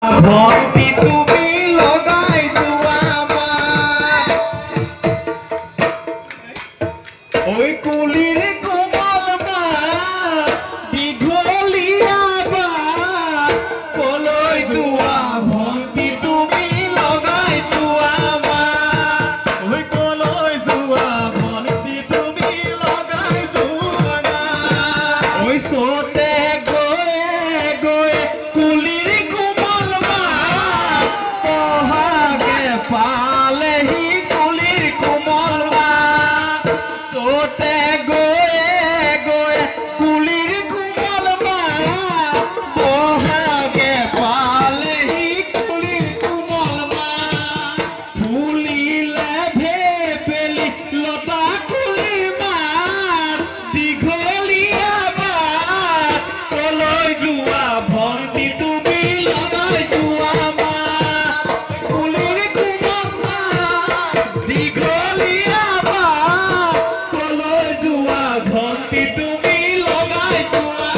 ভক্তি তুমি লগাই যোৱা ওই কুলিৰ কোমল মাত দীঘলীয়া বাট কলৈ যোৱা ভক্তি তুমি লগাই যোৱা ওই কলৈ যোৱা ভক্তি তুমি লগাই যোৱা ওই সোতে গয়ে গয়ে কুলিৰ কোমল মাত পহাগে পালেহি কুলিৰ কোমল মাত সোতে গয়ে গয়ে কুলিৰ কোমল মাত পহাগে পালেহি কুলিৰ কোমল মাত ফুলিলে ভেপেলি লতা কুলি মাত দীঘলীয়া বাট কলৈ যোৱা ভক্তি তুমি লগাই যোৱা কুলিৰ কোমল মাত দীঘলীয়া বাট কলৈ যোৱা ভক্তি তুমি লগাই যোৱা